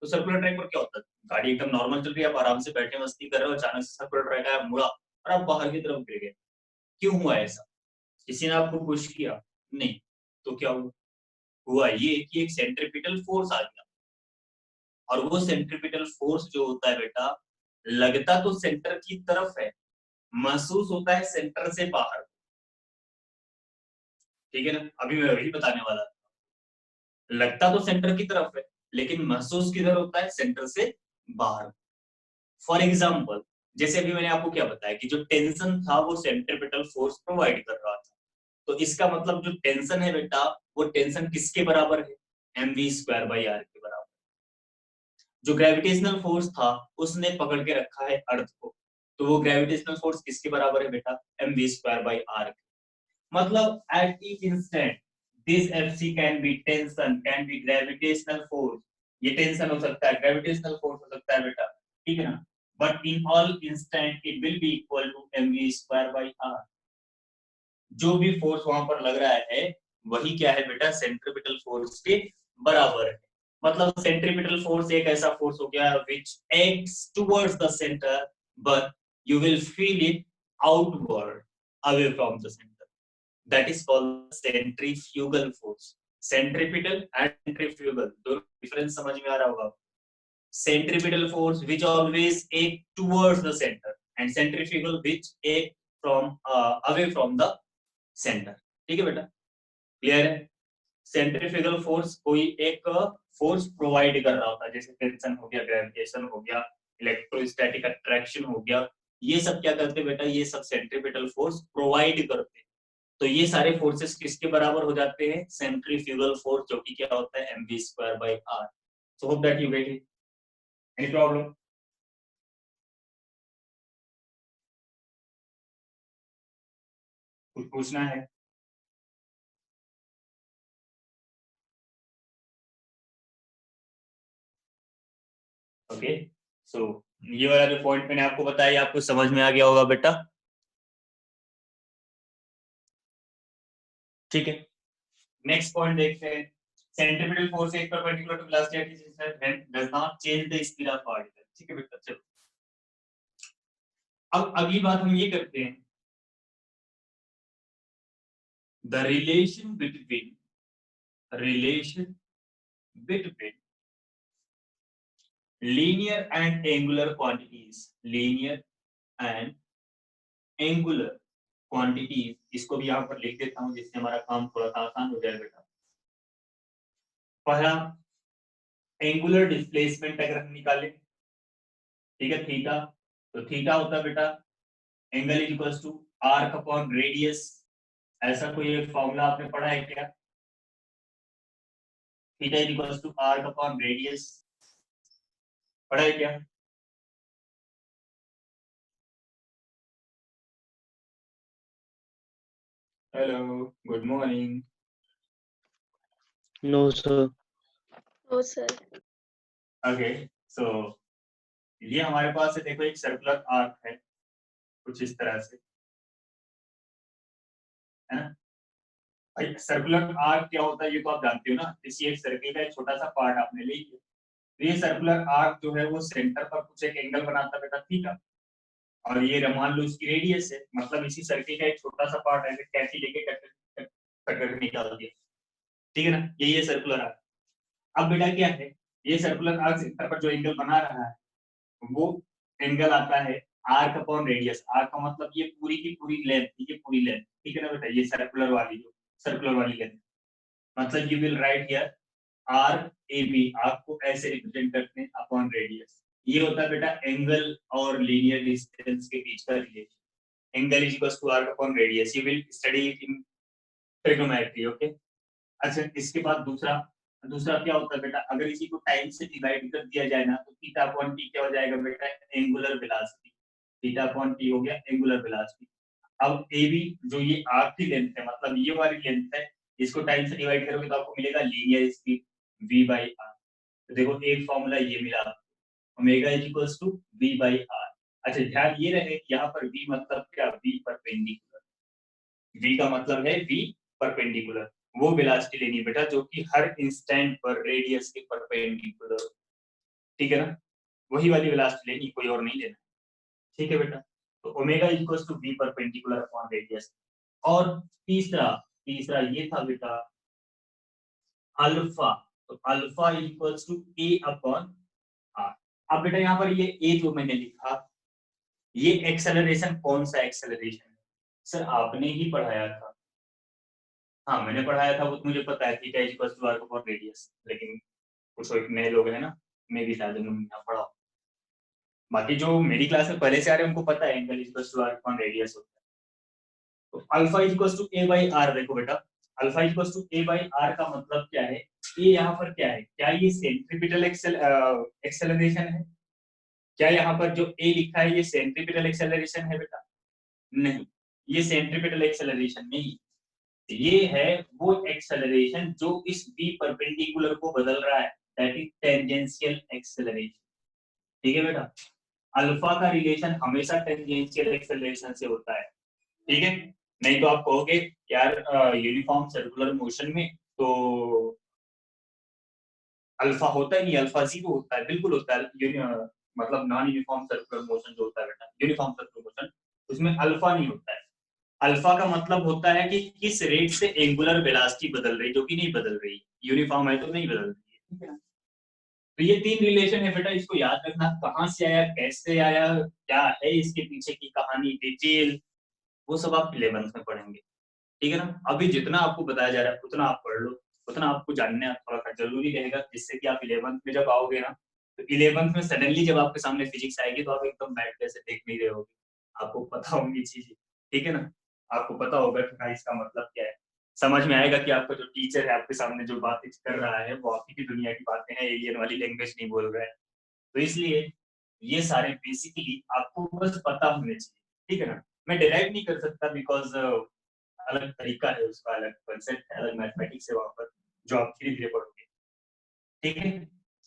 तो सर्कुलर ट्रैक पर क्या होता है, गाड़ी एकदम नॉर्मल चल रही है, आप आराम से बैठे मस्ती कर रहे हो, अचानक से सर्कुलर ट्रैक आया, मुड़ा और आप बाहर की तरफ गिर गए। क्यों हुआ ऐसा, किसी ने आपको पुश किया नहीं, तो क्या हुआ, हुआ ये कि एक सेंट्रीपिटल फोर्स आ गया, और वो सेंट्रीपिटल फोर्स जो होता है बेटा, लगता तो सेंटर की तरफ है, महसूस होता है सेंटर से बाहर, ठीक है ना। अभी मैं वही बताने वाला, लगता तो सेंटर की तरफ है लेकिन महसूस किधर होता है, सेंटर से बाहर। फॉर एग्जाम्पल जैसे अभी मैंने आपको क्या बताया कि जो टेंशन था वो सेंट्रीपिटल फोर्स प्रोवाइड कर रहा था, तो इसका मतलब जो टेंशन है बेटा, वो टेंशन किसके बराबर है, mv स्क्वायर बाई आर के बराबर। जो ग्रेविटेशनल फोर्स था उसने पकड़ के रखा है अर्थ को, तो वो ग्रेविटेशनल फोर्स किसके बराबर है बेटा, mv स्क्वायर बाई आर के। मतलब at each instant this FC can be tension, can be gravitational force, ये टेंशन हो सकता है, ग्रेविटेशनल फोर्स हो सकता है बेटा, ठीक है ना। But in all instant it will be equal to mv square by R. जो भी फोर्स वहां पर लग रहा है वही क्या है बेटा, सेंट्रीपिटल फोर्स के बराबर है। मतलब सेंट्रीपिटल फोर्स एक ऐसा फोर्स हो गया which acts towards the centre, but you will feel it outward away from the centre, that is called centrifugal force। centripetal and centrifugal दोनों डिफरेंस समझ में आ रहा होगा। centripetal force which always act towards the center and centrifugal which act from away from the center, ठीक है बेटा, clear है। Centrifugal force कोई एक फोर्स प्रोवाइड कर रहा होता है, जैसे टेंशन हो गया, ग्रेविटेशन हो गया, इलेक्ट्रोस्टैटिक अट्रैक्शन हो गया, ये सब क्या करते बेटा, ये सब सेंट्रीपिटल फोर्स प्रोवाइड करते हैं। तो ये सारे फोर्सेस किसके बराबर हो जाते हैं, सेंट्रीफ्यूगल फोर्स, जो कि क्या होता है mv square by R. So hope that you get it, any problem. कुछ पूछना है? ओके, सो ये वाला जो पॉइंट मैंने आपको बताया आपको समझ में आ गया होगा बेटा, ठीक है। नेक्स्ट पॉइंट देखते हैं, सेंट्रीपिटल फोर्स एक perpendicular to velocity does not change the speed of particle, ठीक है बेटा। चलो अब अगली बात हम ये करते हैं, the relation between linear and angular quantities, linear and angular quantities, इसको भी यहाँ पर लिख देता हूँ जिससे हमारा काम थोड़ा सा आसान हो जाए बेटा। पहला एंगुलर डिस्प्लेसमेंट अगर हम निकालें, ठीक है, थीटा, तो थीटा होता है बेटा angle is equals to arc upon radius, ऐसा कोई एक फॉर्मूला आपने पढ़ा है क्या? Theta is equals to arc upon radius, पढ़ा है क्या? Hello, good morning. No, sir. No, sir. Okay, so ये हमारे पास है, देखो एक सर्कुलर आर्क है कुछ इस तरह से, है ना भाई। सर्कुलर आर्क क्या होता है ये तो आप जानते हो ना, इसी एक सर्किल का एक छोटा सा पार्ट आपने ले लिया, तो ये सर्कुलर आर्क जो है वो सेंटर पर कुछ एक एंगल बनाता बेटा थीटा, और ये मान लो इसकी रेडियस है, मतलब इसी सर्किल का एक छोटा सा पार्ट है, कैंची लेके कट करके निकाल दिया, ठीक है ना, ये सर्कुलर आर्क। अब बेटा क्या है, ये सर्कुलर आर्क सेंटर पर जो एंगल बना रहा है वो एंगल आता है आर्क अपॉन रेडियस, आर्क का मतलब ये पूरी की पूरी लेंथ, ये पूरी लेंथ, ठीक है ना बेटा, ये सर्कुलर वाली लेंथ, मतलब you will write here arc A B, आपको ऐसे रिप्रेजेंट करते हैं अपॉन रेडियस, ये होता है बेटा एंगल और लीनियर डिस्टेंस के बीच का relation, angle is equals to arc upon radius, you will study it in trigonometry, okay. अच्छा, इसके बाद दूसरा दूसरा क्या होता है बेटा, अगर इसी को टाइम से डिवाइड कर दिया जाए ना तो थीटा अपॉन टी क्या हो जाएगा बेटा, angular velocity, theta upon T हो गया एंगुलर वेलोसिटी। अब ए बी जो ये आर्क की लेंथ है, मतलब ये वाली लेंथ है, इसको टाइम से डिवाइड करोगे तो आपको मिलेगा linear speed v by R. तो देखो एक फॉर्मूला ये मिला, omega is equals to v by R. अच्छा ध्यान ये रहे कि यहाँ पर v मतलब क्या, v परपेंडिकुलर, v का मतलब है v परपेंडिकुलर, वो वेलोसिटी लेनी बेटा जो कि हर इंस्टेंट पर रेडियस के परपेंडिकुलर, ठीक है ना, वही वाली वेलोसिटी लेनी, कोई और नहीं लेना, ठीक है बेटा। तो omega equals to v perpendicular upon radius. और तीसरा तीसरा ये था बेटा अल्फा, तो alpha equals to a upon R. अब बेटा यहाँ पर ये a जो मैंने लिखा, ये एक्सेलरेशन कौन सा एक्सेलरेशन है? सर आपने ही पढ़ाया था, हाँ मैंने पढ़ाया था, वो तो मुझे पता है, theta is equals to R upon radius, लेकिन कुछ एक नए लोग हैं ना, मैं भी शायद उन्होंने ना पढ़ा, बाकी जो मेरी क्लास में पहले से आ रहे हैं उनको पता है angle is equals to R upon radius होता है। तो alpha is equals to a by R, देखो बेटा alpha is equals to a by R का मतलब क्या है, ये यहाँ पर क्या है, क्या ये सेंट्रीपिटल एक्सेलरेशन है? क्या यहाँ पर जो a लिखा है ये सेंट्रीपिटल एक्सेलरेशन है बेटा? नहीं, ये सेंट्रीपिटल एक्सेलरेशन नहीं, ये है वो एक्सेलरेशन जो इस v परपेंडिकुलर को बदल रहा है, दैट इज टेंजेंशियल एक्सेलरेशन, ठीक है बेटा। अल्फा का रिलेशन हमेशा टेंजेंशियल एक्सेलरेशन से होता है, ठीक है। नहीं तो आप कहोगे यार यूनिफॉर्म सर्कुलर मोशन में तो अल्फा होता ही नहीं, अल्फा जीरो होता है, बिल्कुल होता है, मतलब नॉन यूनिफॉर्म सर्कुलर मोशन जो होता है बेटा, यूनिफॉर्म सर्कुलर मोशन उसमें अल्फा नहीं होता है। अल्फा का मतलब होता है कि किस रेट से एंगुलर वेलोसिटी बदल रही, जो कि नहीं बदल रही, यूनिफॉर्म है तो नहीं बदल रही है, ठीक है ना। तो ये तीन रिलेशन है बेटा, इसको याद रखना, कहाँ से आया, कैसे आया, क्या है इसके पीछे की कहानी, डिटेल, वो सब आप 11th में पढ़ेंगे, ठीक है ना। अभी जितना आपको बताया जा रहा है उतना आप पढ़ लो, उतना आपको जानना थोड़ा सा जरूरी रहेगा, जिससे कि आप 11th में जब आओगे ना, तो 11th में सडनली जब आपके सामने फिजिक्स आएगी तो आप एकदम बैठ के ऐसे देख नहीं रहे होगे, आपको पता होंगी चीजें, ठीक है ना, आपको पता होगा कि हाँ इसका मतलब क्या है, समझ में आएगा कि आपका जो टीचर है आपके सामने जो बातें कर रहा है वो आपकी की दुनिया की बातें हैं, एलियन वाली लैंग्वेज नहीं बोल रहा है। तो इसलिए ये सारे बेसिकली आपको बस पता होने चाहिए, ठीक है ना। मैं डिराइव नहीं कर सकता बिकॉज अलग तरीका है उसका, अलग कंसेप्ट है, अलग मैथमेटिक्स है वहां पर, जो आप धीरे धीरे पढ़ोगे। ठीक है,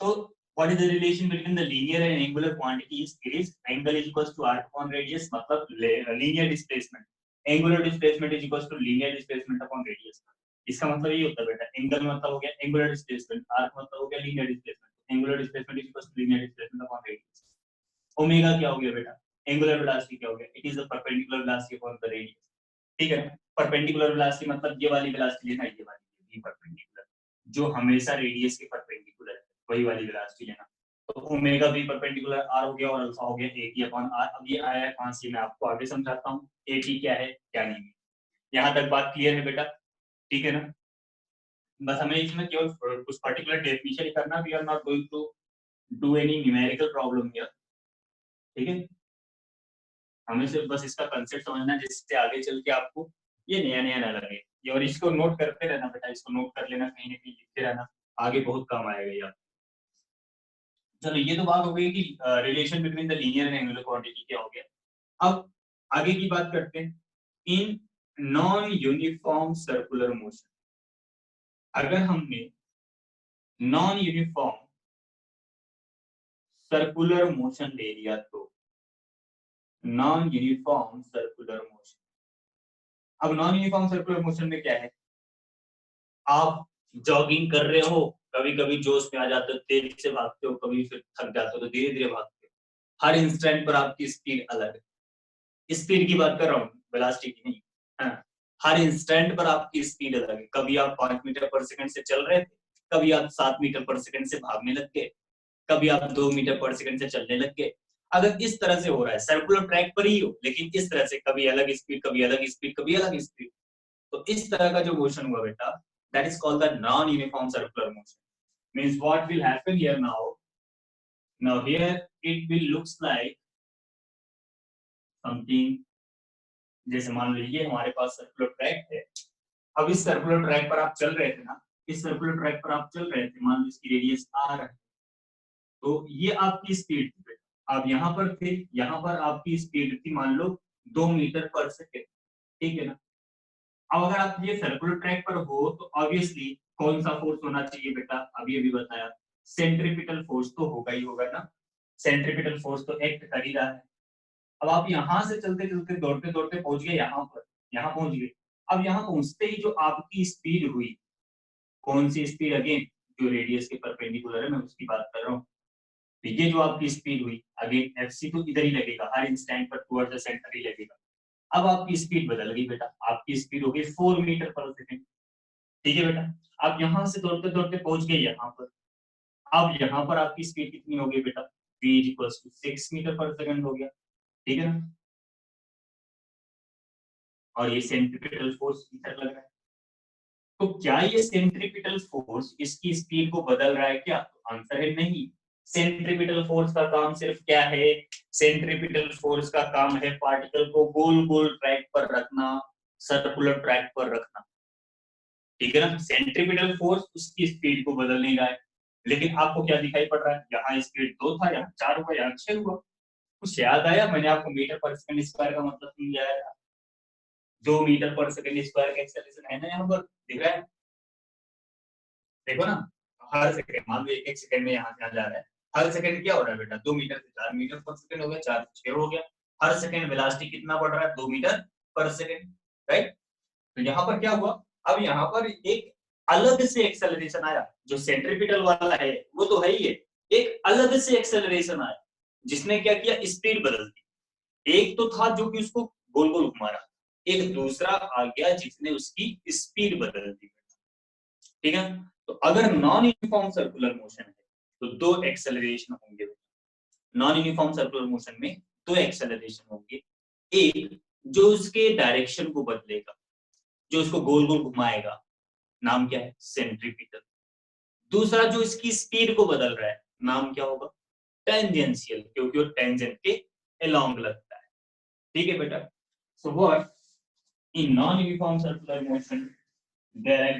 तो what is the relation between the linear and angular quantities? It is angle is equals to arc upon radius, मतलब linear displacement, angular displacement is equals to linear displacement upon radius। इसका मतलब ये होता है बेटा, एंगल मतलब हो गया एंगुलर डिस्प्लेसमेंट, आर्क मतलब हो गया linear displacement, angular displacement is equal to linear displacement upon radius. Omega क्या हो गया बेटा, एंगुलर वेलोसिटी क्या हो गया, it is the perpendicular velocity upon the radius. ठीक है, परपेंडिकुलर वेलोसिटी मतलब ये वाली वेलोसिटी लेना, ये वाली परपेंडिकुलर, जो हमेशा रेडियस के परपेंडिकुलर है, वही वाली वेलोसिटी लेना। तो ओमेगा भी परपेंडिकुलर आर हो गया और अल्फा हो गया ए टी अपॉन आर। अब ये आया है कहां से, मैं आपको आगे समझाता हूँ ए टी क्या है क्या नहीं है। यहाँ तक बात क्लियर है बेटा, ठीक है ना? बस हमें इसमें केवल कुछ पर्टिकुलर डेफिनेशन करना, we are not going to do any numerical problem here. ठीक है, हमें सिर्फ बस इसका कंसेप्ट समझना है, जिससे आगे चल के आपको ये नया नया ना लगे। ये और इसको नोट करते रहना बेटा, इसको नोट कर लेना, कहीं ना कहीं लिखते रहना, आगे बहुत काम आएगा ये। चलो ये तो बात हो गई कि relation between the linear and angular quantity क्या हो गया। अब आगे की बात करते हैं, इन नॉन यूनिफॉर्म सर्कुलर मोशन, अगर हमने नॉन यूनिफॉर्म सर्कुलर मोशन ले लिया तो नॉन यूनिफॉर्म सर्कुलर मोशन, अब नॉन यूनिफॉर्म सर्कुलर मोशन में क्या है, आप जॉगिंग कर रहे हो, कभी कभी जोश में आ जाते हो तेजी से भागते हो, कभी फिर थक जाते हो तो धीरे धीरे भागते हो, हर इंस्टेंट पर आपकी स्पीड अलग है। स्पीड की बात कर रहा हूँ, वेलोसिटी की नहीं। हाँ, हर इंस्टेंट पर आपकी स्पीड अलग है, कभी आप 5 मीटर पर सेकंड से चल रहे थे, कभी आप 7 मीटर पर सेकंड से भागने लग गए, कभी आप 2 मीटर पर सेकंड से चलने लग गए। अगर इस तरह से हो रहा है, सर्कुलर ट्रैक पर ही हो, लेकिन इस तरह से कभी अलग स्पीड, कभी अलग स्पीड, कभी अलग स्पीड, तो इस तरह का जो मोशन हुआ बेटा, that is called the non-uniform circular motion. Means what will happen here now? Now here it will looks like something, जैसे मान लीजिए हमारे पास सर्कुलर ट्रैक है। अब इस सर्कुलर ट्रैक पर आप चल रहे थे ना, इस सर्कुलर ट्रैक पर आप चल रहे थे, मान लो इसकी रेडियस आर है, तो ये आपकी स्पीड थी। आप यहाँ पर थे, यहाँ पर आपकी स्पीड थी मान लो 2 मीटर पर सेकेंड। ठीक है ना? अब अगर आप ये सर्कुलर ट्रैक पर हो तो ऑब्वियसली कौन सा फोर्स होना चाहिए बेटा, अभी अभी बताया, सेंट्रीपिटल फोर्स तो होगा ही होगा ना, सेंट्रीपिटल फोर्स तो एक्ट कर ही रहा है। अब आप यहाँ से चलते चलते दौड़ते दौड़ते पहुंच गए यहाँ पर, यहाँ पहुंच गए। अब यहाँ पहुंचते ही जो आपकी स्पीड हुई, कौन सी स्पीड, अगेन जो रेडियस के परपेंडिकुलर है मैं उसकी बात कर रहा हूँ। तो ये जो आपकी स्पीड हुई, अगेन एफसी तो इधर ही लगेगा, हर इंस्टेंट पर टुवर्ड्स द सेंटर ही लगेगा। अब आपकी स्पीड बदल गई बेटा, आपकी स्पीड हो गई 4 मीटर पर सेकंड। ठीक है बेटा, आप यहाँ से दौड़ते दौड़ते पहुंच गए यहाँ पर। अब यहाँ पर आपकी स्पीड कितनी हो गई बेटा, v इक्वल्स टू 6 मीटर पर सेकंड हो गया। ठीक है ना? और ये सेंट्रीपिटल फोर्स इधर लग रहा है, तो क्या ये सेंट्रीपिटल फोर्स इसकी स्पीड को बदल रहा है क्या? तो आंसर है नहीं। सेंट्रीपिटल फोर्स का काम सिर्फ क्या है, सेंट्रीपिटल फोर्स का काम है पार्टिकल को गोल गोल ट्रैक पर रखना, सर्कुलर ट्रैक पर रखना। ठीक है ना? सेंट्रीपिटल फोर्स उसकी स्पीड को बदल नहीं रहा है, लेकिन आपको क्या दिखाई पड़ रहा है, यहाँ स्पीड 2 था, यहाँ 4 हुआ, यहाँ 6 हुआ। कुछ याद आया? मैंने आपको मीटर पर सेकंड स्क्वायर का मतलब समझाया था, 2 मीटर पर सेकंड स्क्वायर का एक्सेलरेशन है ना, यहाँ पर दिख रहा है, देखो ना। हर सेकंड मान लो एक एक सेकंड में यहाँ से यहाँ जा रहा है, हर सेकंड क्या हो रहा है बेटा, 2 मीटर से 4 मीटर पर सेकंड हो गया, 4 से 6 हो गया। हर सेकंड वेलोसिटी कितना बढ़ रहा है, 2 मीटर पर सेकंड, राइट? तो यहाँ पर क्या हुआ, अब यहाँ पर एक अलग से एक्सेलरेशन आया, जो सेंट्रीपिटल वाला है वो तो है ही है, एक अलग से एक्सेलरेशन आया जिसने क्या किया, स्पीड बदल दी। एक तो था जो कि उसको गोल गोल घुमा रहा, एक दूसरा आ गया जिसने उसकी स्पीड बदल दी। ठीक है? तो अगर नॉन यूनिफॉर्म सर्कुलर मोशन है तो 2 एक्सेलरेशन होंगे। नॉन यूनिफॉर्म सर्कुलर मोशन में 2 एक्सेलरेशन होंगे, एक जो उसके डायरेक्शन को बदलेगा, जो उसको गोल गोल घुमाएगा, नाम क्या है, सेंट्रीपिटल। दूसरा जो इसकी स्पीड को बदल रहा है, नाम क्या होगा, टेंजेंशियल, क्योंकि वो टेंजेंट के अलोंग लगता है। ठीक है बेटा? So what, in non uniform circular motion there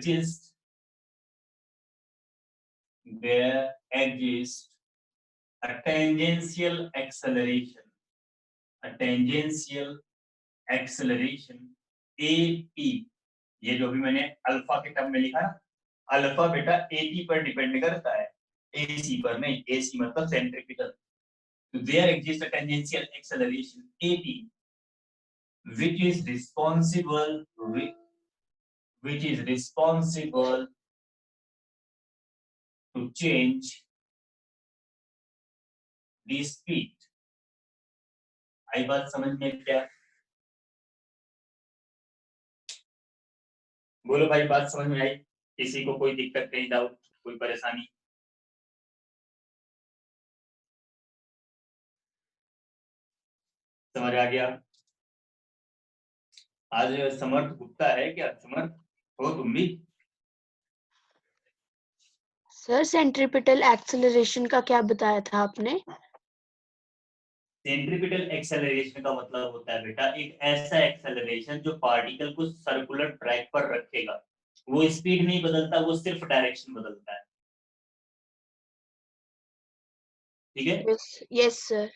exists a tangential acceleration, a tangential acceleration AP, ये जो भी मैंने अल्फा के टर्म में लिखा है, अल्फा बेटा एपी पर डिपेंड करता है, एसी पर नहीं। एसी मतलब सेंट्रिपिटल। तो there exist a tangential acceleration AP which is responsible which is responsible to change the speed। आई बात समझ में क्या? बोलो भाई, बात समझ में आई? किसी को कोई दिक्कत, कहीं डाउट, कोई परेशानी? समझ आ गया? आज समर्थ गुप्ता है क्या? समर्थ हो तुम भी? सर सेंट्रिपिटल एक्सेलरेशन का क्या बताया था आपने? सेंट्रिपिटल एक्सेलरेशन का मतलब होता है बेटा एक ऐसा एक्सेलरेशन जो पार्टिकल को सर्कुलर ट्रैक पर रखेगा। वो स्पीड नहीं बदलता, वो सिर्फ डायरेक्शन बदलता है। ठीक है? Yes sir.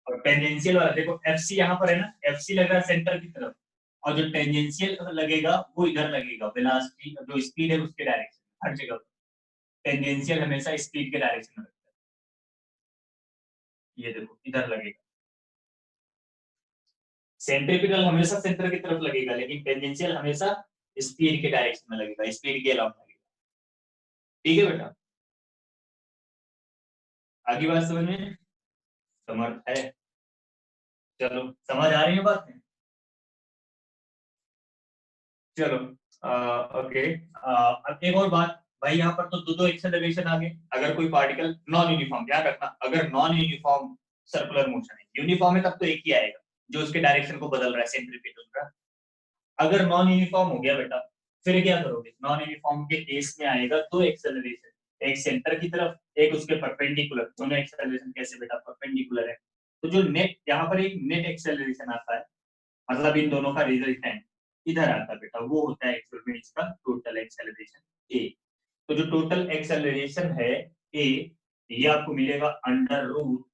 और टेंजेंशियल वाला देखो, एफसी यहाँ पर है ना, एफसी लग रहा है सेंटर की तरफ, और जो टेंजेंशियल लगेगा वो इधर लगेगा, वेलोसिटी जो स्पीड है उसके डायरेक्शन हर जगह। टेंजेंशियल हमेशा स्पीड के डायरेक्शन में लगता है, ये देखो इधर लगेगा। सेंट्रिपिटल हमेशा सेंटर की तरफ लगेगा, लेकिन टेंजेंशियल हमेशा स्पीड के डायरेक्शन में लगेगा, स्पीड के अलाउंस लगेगा। ठीक है बेटा? आगे बात समझ में समर्थ है? चलो, समझ आ रही है बात? चलो, ओके। अब एक और बात भाई, यहाँ पर तो दो एक्सेलरेशन आ गए। अगर कोई पार्टिकल नॉन यूनिफॉर्म, ध्यान रखना, अगर नॉन यूनिफॉर्म सर्कुलर मोशन है, यूनिफॉर्म है तब तो एक ही आएगा जो उसके डायरेक्शन को बदल रहा है, सेंट्रीपिटल का। अगर नॉन यूनिफॉर्म हो गया बेटा, फिर क्या करोगे? नॉन यूनिफॉर्म के केस में आएगा दो एक्सेलरेशन, एक सेंटर की तरफ, एक उसके परपेंडिकुलर। दोनों एक्सेलरेशन कैसे बेटा? परपेंडिकुलर है। तो जो नेट यहाँ पर एक नेट एक्सेलरेशन आता है, मतलब इन दोनों का रिजल्टेंट इधर आता है बेटा, वो होता है एक्चुअल में इसका टोटल एक्सेलरेशन ए। तो जो टोटल एक्सेलरेशन है ए, ये आपको मिलेगा under root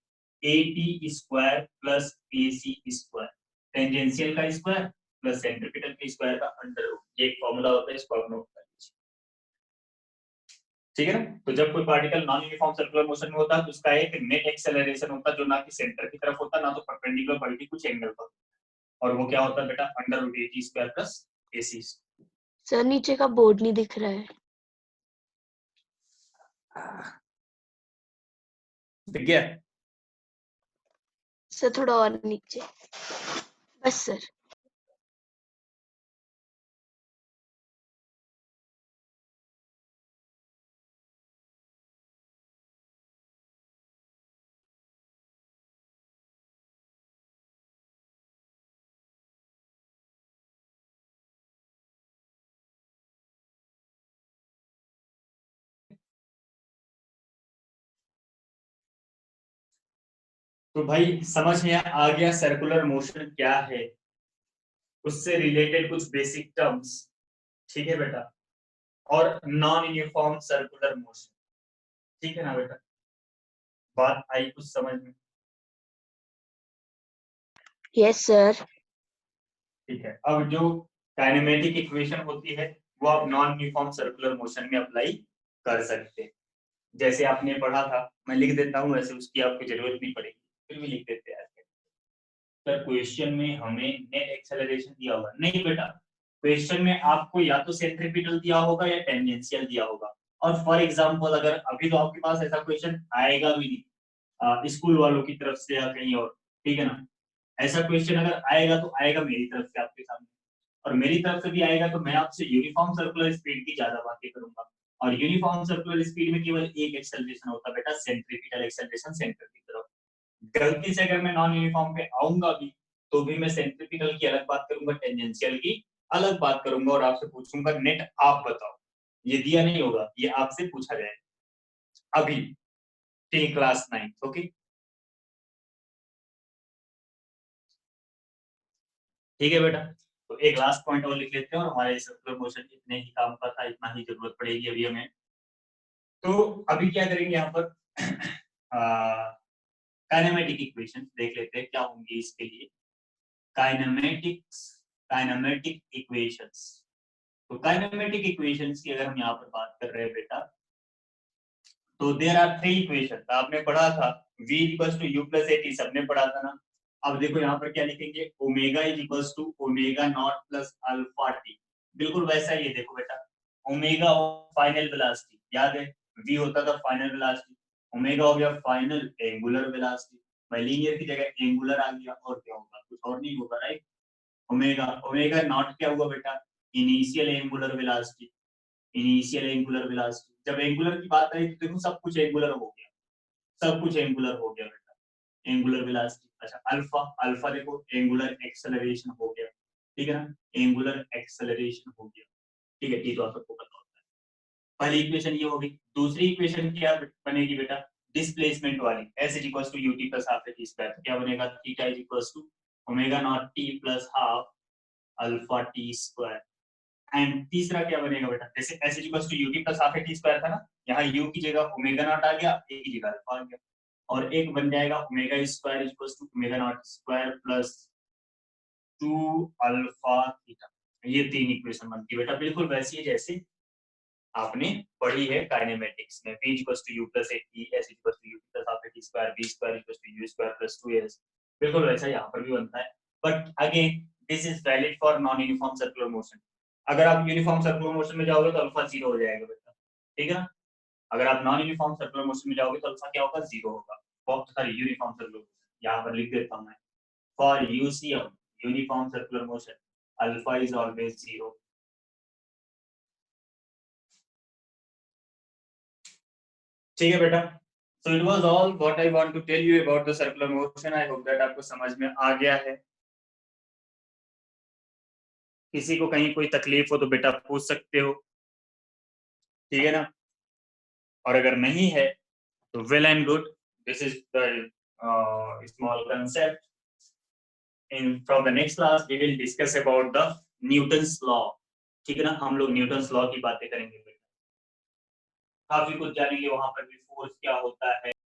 A T square plus A C square, tangential का स्क्वायर प्लस सेंट्रिपिटल के स्क्वायर का अंडर रूट। ये एक फॉर्मूला होता है, इसको आप नोट कर लीजिए। ठीक है ना? तो जब कोई particle non uniform circular motion में होता है तो उसका एक नेट एक्सेलरेशन होता है, जो ना कि सेंटर की तरफ होता है, ना तो परपेंडिकुलर, बल्कि कुछ एंगल पर। और वो क्या होता है बेटा? Under root A T square plus A C. Sir नीचे का बोर्ड नहीं दिख रहा है। दिख गया? सर थोड़ा और नीचे, बस सर। तो भाई समझ में आ गया सर्कुलर मोशन क्या है, उससे रिलेटेड कुछ बेसिक टर्म्स। ठीक है बेटा? और नॉन यूनिफॉर्म सर्कुलर मोशन। ठीक है ना बेटा? बात आई कुछ समझ में? Yes sir. ठीक है, अब जो काइनेमेटिक इक्वेशन होती है वो आप नॉन यूनिफॉर्म सर्कुलर मोशन में अप्लाई कर सकते हैं। जैसे आपने पढ़ा था, मैं लिख देता हूँ, वैसे उसकी आपको जरूरत नहीं पड़ेगी, फिर भी लिख देते हैं। सर क्वेश्चन में हमें नेट एक्सेलरेशन दिया होगा नहीं बेटा, क्वेश्चन में आपको या तो सेंट्रीपिटल दिया होगा या टेंजेंशियल दिया होगा। और फॉर एग्जांपल अगर अभी तो आपके पास ऐसा क्वेश्चन आएगा भी नहीं स्कूल वालों की तरफ से या कहीं और, ठीक है ना? ऐसा क्वेश्चन अगर आएगा तो आएगा मेरी तरफ से आपके सामने, और मेरी तरफ से भी आएगा तो मैं आपसे यूनिफॉर्म सर्कुलर स्पीड की ज्यादा बातें करूंगा। और यूनिफॉर्म सर्कुलर स्पीड में केवल एक एक्सेलरेशन होता है बेटा, सेंट्रीपिटल एक्सेलरेशन, सेंटर की तरफ। गलती से अगर मैं नॉन यूनिफॉर्म पे आऊंगा भी तो भी मैं सेंट्रीपिटल की अलग बात करूंगा, टेंजेंशियल की अलग बात करूंगा, और आपसे पूछूंगा नेट आप बताओ। ये दिया नहीं होगा, ये आपसे पूछा जाएगा अभी टिल क्लास 9। ओके? ठीक है बेटा? तो एक लास्ट पॉइंट और लिख लेते हैं, और हमारे सर्कुलर मोशन इतने ही काम का था, इतना ही जरूरत पड़ेगी अभी हमें। तो अभी क्या करेंगे यहाँ पर काइनेमेटिक इक्वेशन देख लेते हैं क्या होंगी इसके लिए। Kinematics kinematic equations. तो काइनेमेटिक इक्वेशंस की अगर हम यहाँ पर बात कर रहे हैं बेटा, तो देयर आर 3 इक्वेशन। आपने पढ़ा था v equals to u plus at, सबने पढ़ा था ना। अब देखो यहाँ पर क्या लिखेंगे, omega is equals to omega naught plus alpha T. बिल्कुल वैसा ही है, देखो बेटा, ओमेगा फाइनल वेलोसिटी, याद है v होता था फाइनल वेलोसिटी, ओमेगा हो गया फाइनल एंगुलर वेलोसिटी। भाई लीनियर की जगह एंगुलर आ गया, और क्या होगा, कुछ और नहीं होगा, राइट। ओमेगा, ओमेगा नॉट क्या हुआ बेटा, initial angular velocity, initial angular velocity. जब एंगुलर की बात आई तो देखो सब कुछ एंगुलर हो गया, सब कुछ एंगुलर हो गया बेटा, एंगुलर वेलोसिटी। अच्छा अल्फा, अल्फा देखो एंगुलर एक्सेलरेशन हो गया, ठीक है ना, एंगुलर एक्सेलरेशन हो गया, ठीक है, ये तो आप सबको पता होता है। पहली इक्वेशन ये हो गई। दूसरी इक्वेशन क्या बनेगी बेटा, डिस्प्लेसमेंट वाली, s is equals to ut plus half t square. क्या बनेगा, theta is equals to omega naught t plus half alpha t square. And तीसरा क्या बनेगा बेटा, जैसे s is equals to ut plus half t square था ना, यहाँ u की जगह ओमेगा नॉट आ गया, a की जगह अल्फा आ गया, और एक बन जाएगा omega square is equals to omega naught square plus 2 alpha theta. ये 3 इक्वेशन बनती है बेटा, बिल्कुल वैसी है जैसे आपने पढ़ी है काइनेमेटिक्स में, v equals to u plus at, s equals to ut plus half t square, v square equals to u square plus 2s। बिल्कुल वैसा यहाँ पर भी बनता है, but again this is valid for non uniform circular motion. अगर आप uniform circular motion में जाओगे तो अल्फा 0 हो जाएगा बेटा, ठीक है ना। अगर आप नॉन यूनिफॉर्म सर्कुलर मोशन में जाओगे तो अल्फा क्या होगा, 0 होगा। सॉरी यूनिफॉर्म सर्कुलर मोशन, यहाँ पर लिख देता हूँ मैं, for UCM uniform circular motion alpha is always 0। ठीक है बेटा, so it was all what I want to tell you about the circular motion. I hope that आपको समझ में आ गया है। किसी को कहीं कोई तकलीफ हो तो बेटा पूछ सकते हो, ठीक है ना, और अगर नहीं है तो well and good. This is the small concept. in from the next class we will discuss about the Newton's law, ठीक है ना, हम लोग न्यूटन्स लॉ की बातें करेंगे बेटा, काफी कुछ जानेंगे, वहां पर भी फोर्स क्या होता है,